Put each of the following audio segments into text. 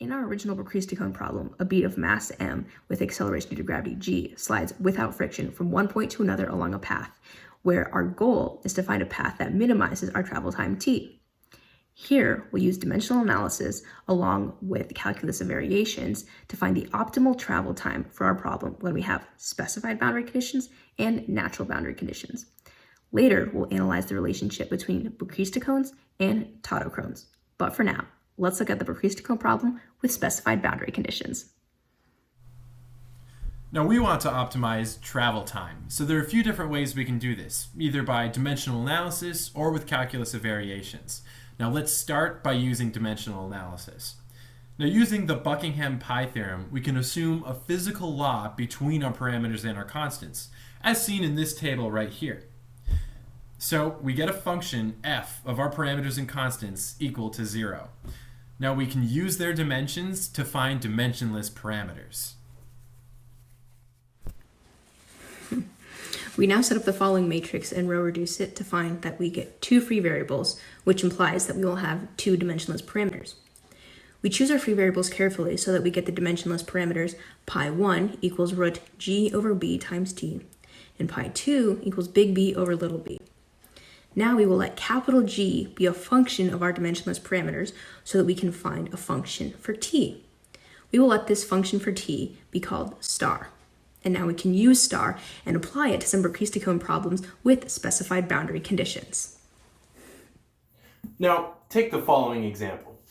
In our original Brachistochrone problem, a bead of mass m with acceleration due to gravity g slides without friction from one point to another along a path, where our goal is to find a path that minimizes our travel time t. Here, we'll use dimensional analysis along with calculus of variations to find the optimal travel time for our problem when we have specified boundary conditions and natural boundary conditions. Later, we'll analyze the relationship between Brachistocrones and Tautochrones. But for now, let's look at the Brachistochrone problem with specified boundary conditions. Now we want to optimize travel time, so there are a few different ways we can do this, either by dimensional analysis or with calculus of variations. Now let's start by using dimensional analysis. Now using the Buckingham pi theorem, we can assume a physical law between our parameters and our constants, as seen in this table right here. So we get a function f of our parameters and constants equal to 0. Now we can use their dimensions to find dimensionless parameters. We now set up the following matrix and row reduce it to find that we get two free variables, which implies that we will have two dimensionless parameters. We choose our free variables carefully so that we get the dimensionless parameters pi1 equals root g over b times t, and pi2 equals big B over little b. Now we will let capital G be a function of our dimensionless parameters so that we can find a function for t. We will let this function for t be called star. And now we can use star and apply it to some Brachistochrone problems with specified boundary conditions. Now, take the following example.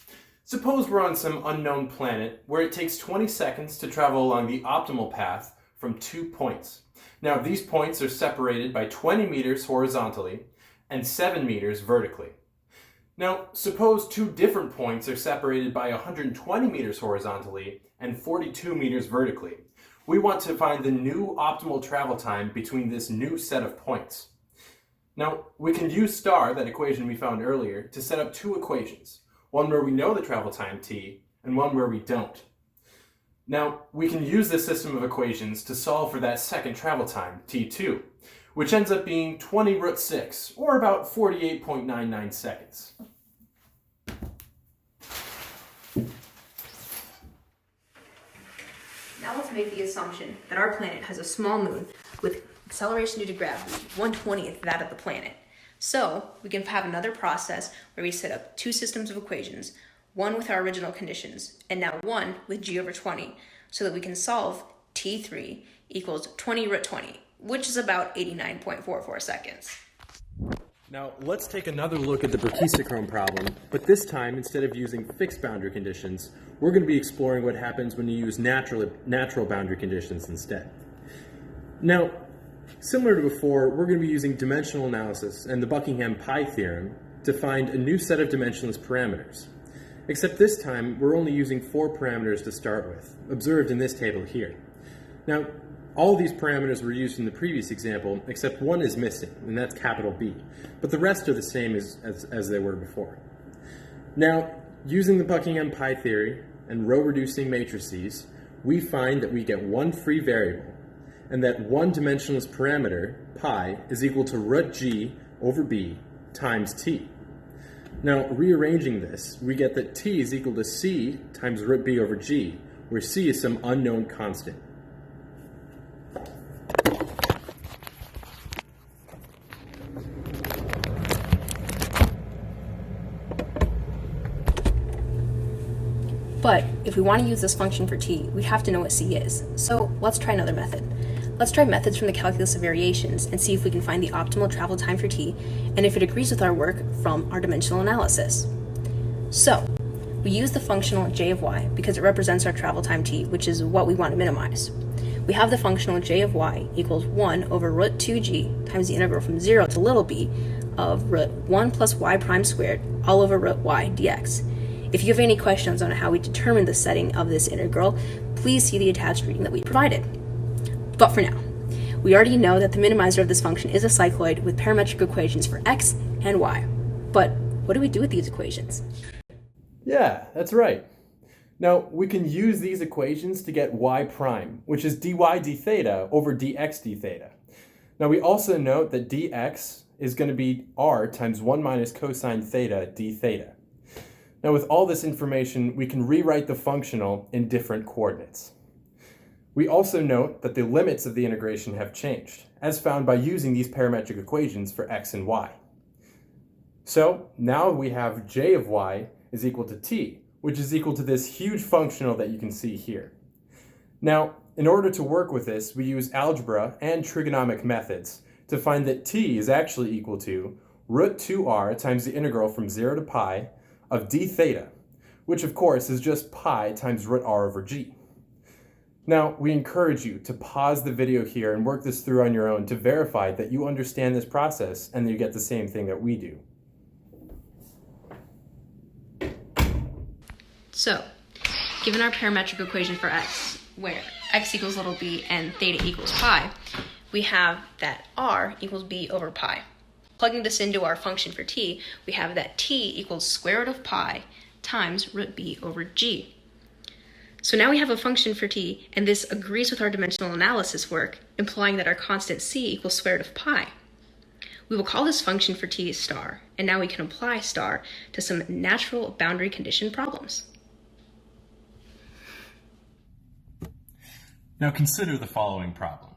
Suppose we're on some unknown planet where it takes 20 seconds to travel along the optimal path from 2 points. Now, these points are separated by 20 meters horizontally and 7 meters vertically. Now, suppose two different points are separated by 120 meters horizontally and 42 meters vertically. We want to find the new optimal travel time between this new set of points. Now, we can use star, that equation we found earlier, to set up two equations, one where we know the travel time t, and one where we don't. Now, we can use this system of equations to solve for that second travel time, t2, which ends up being 20 root 6, or about 48.99 seconds. Now let's make the assumption that our planet has a small moon with acceleration due to gravity 1/20th that of the planet. So we can have another process where we set up two systems of equations, one with our original conditions, and now one with g over 20, so that we can solve t3 equals 20 root 20, which is about 89.44 seconds. Now, let's take another look at the Brachistochrone problem, but this time, instead of using fixed boundary conditions, we're going to be exploring what happens when you use natural boundary conditions instead. Now, similar to before, we're going to be using dimensional analysis and the Buckingham pi theorem to find a new set of dimensionless parameters. Except this time, we're only using 4 parameters to start with, observed in this table here. Now, all of these parameters were used in the previous example, except one is missing, and that's capital B. But the rest are the same as they were before. Now, using the Buckingham pi theory and row-reducing matrices, we find that we get one free variable, and that one dimensionless parameter, pi, is equal to root g over b times t. Now, rearranging this, we get that t is equal to c times root b over g, where c is some unknown constant. But if we want to use this function for t, we have to know what c is. So let's try another method. Let's try methods from the calculus of variations and see if we can find the optimal travel time for t, and if it agrees with our work from our dimensional analysis. So, we use the functional j of y because it represents our travel time t, which is what we want to minimize. We have the functional j of y equals 1 over root 2g times the integral from 0 to little b of root 1 plus y prime squared all over root y dx. If you have any questions on how we determine the setting of this integral, please see the attached reading that we provided. But for now, we already know that the minimizer of this function is a cycloid with parametric equations for x and y. But what do we do with these equations? Yeah, that's right. Now, we can use these equations to get y prime, which is dy d theta over dx d theta. Now, we also note that dx is going to be r times 1 minus cosine theta d theta. Now with all this information, we can rewrite the functional in different coordinates. We also note that the limits of the integration have changed, as found by using these parametric equations for x and y. So now we have j of y is equal to t, which is equal to this huge functional that you can see here. Now, in order to work with this, we use algebra and trigonomic methods to find that t is actually equal to root 2r times the integral from 0 to pi of d theta, which of course is just pi times root r over g. Now, we encourage you to pause the video here and work this through on your own to verify that you understand this process and that you get the same thing that we do. So, given our parametric equation for x, where x equals little b and theta equals pi, we have that r equals b over pi. Plugging this into our function for t, we have that t equals square root of pi times root b over g. So now we have a function for t, and this agrees with our dimensional analysis work, implying that our constant c equals square root of pi. We will call this function for t star, and now we can apply star to some natural boundary condition problems. Now consider the following problem.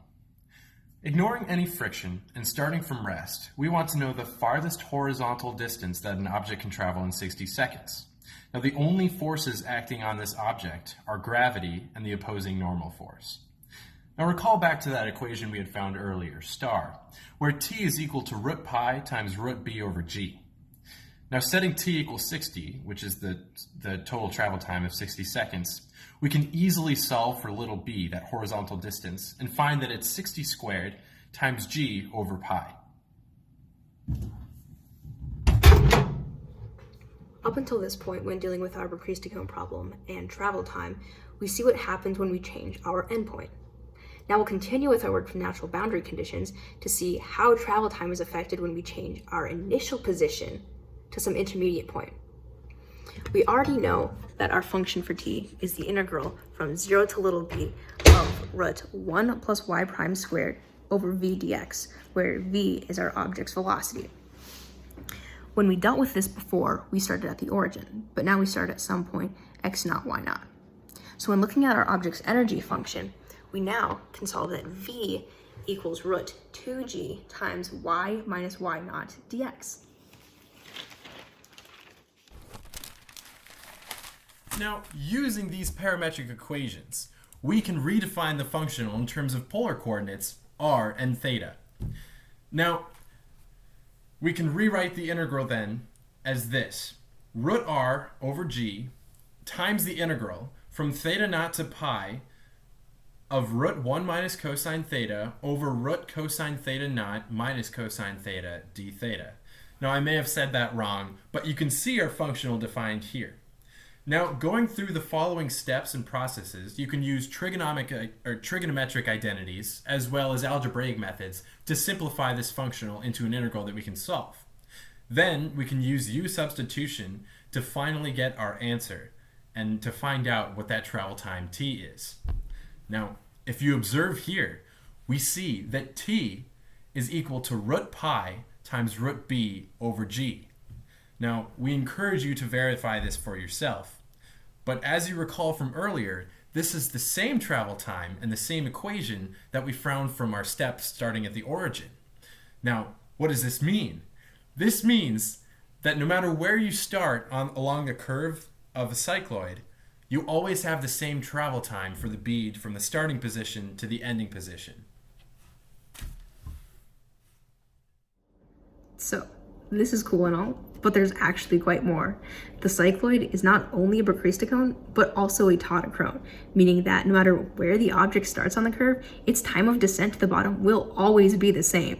Ignoring any friction and starting from rest, we want to know the farthest horizontal distance that an object can travel in 60 seconds. Now the only forces acting on this object are gravity and the opposing normal force. Now recall back to that equation we had found earlier, star, where t is equal to root pi times root b over g. Now setting t equals 60, which is the total travel time of 60 seconds, we can easily solve for little b, that horizontal distance, and find that it's 60 squared times g over pi. Up until this point, when dealing with our Brachistochrone problem and travel time, we see what happens when we change our endpoint. Now we'll continue with our work from natural boundary conditions to see how travel time is affected when we change our initial position to some intermediate point. We already know that our function for t is the integral from 0 to little b of root 1 plus y prime squared over v dx, where v is our object's velocity. When we dealt with this before, we started at the origin, but now we start at some point x naught, y naught. So when looking at our object's energy function, we now can solve that v equals root 2g times y minus y naught dx. Now, using these parametric equations, we can redefine the functional in terms of polar coordinates r and theta. Now, we can rewrite the integral then as this: root r over g times the integral from theta naught to pi of root 1 minus cosine theta over root cosine theta naught minus cosine theta d theta. Now, I may have said that wrong, but you can see our functional defined here. Now, going through the following steps and processes, you can use trigonometric identities as well as algebraic methods to simplify this functional into an integral that we can solve. Then we can use u substitution to finally get our answer and to find out what that travel time t is. Now, if you observe here, we see that t is equal to root pi times root b over g. Now, we encourage you to verify this for yourself. But as you recall from earlier, this is the same travel time and the same equation that we found from our steps starting at the origin. Now, what does this mean? This means that no matter where you start along the curve of a cycloid, you always have the same travel time for the bead from the starting position to the ending position. So, this is cool and all, but there's actually quite more. The cycloid is not only a Brachistochrone, but also a tautochrone, meaning that no matter where the object starts on the curve, its time of descent to the bottom will always be the same.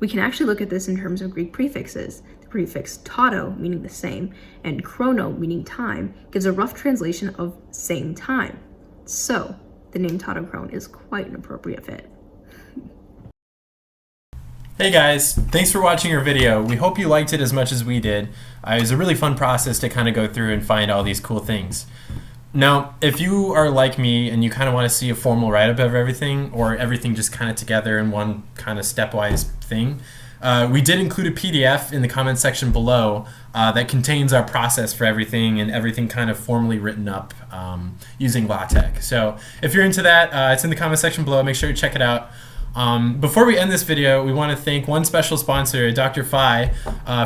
We can actually look at this in terms of Greek prefixes. The prefix tauto, meaning the same, and chrono, meaning time, gives a rough translation of same time. So, the name tautochrone is quite an appropriate fit. Hey guys, thanks for watching our video. We hope you liked it as much as we did. It was a really fun process to kind of go through and find all these cool things. Now, if you are like me and you kind of want to see a formal write-up of everything, or everything just kind of together in one kind of stepwise thing, We did include a PDF in the comment section below that contains our process for everything and everything kind of formally written up using LaTeX. So if you're into that, it's in the comment section below. Make sure you check it out. Before we end this video, we want to thank one special sponsor, Dr. Phi,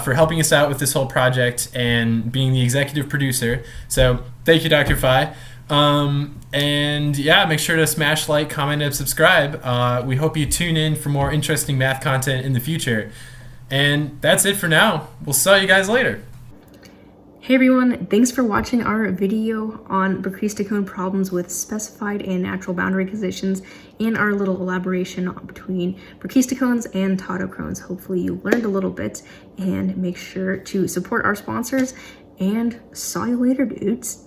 for helping us out with this whole project and being the executive producer. So thank you, Dr. Phi. And yeah, make sure to smash like, comment, and subscribe. We hope you tune in for more interesting math content in the future. And that's it for now. We'll see you guys later. Hey everyone, thanks for watching our video on Brachistochrone problems with specified and natural boundary conditions and our little elaboration between Brachistocrones and Tautochrones. Hopefully you learned a little bit, and make sure to support our sponsors, and saw you later, dudes.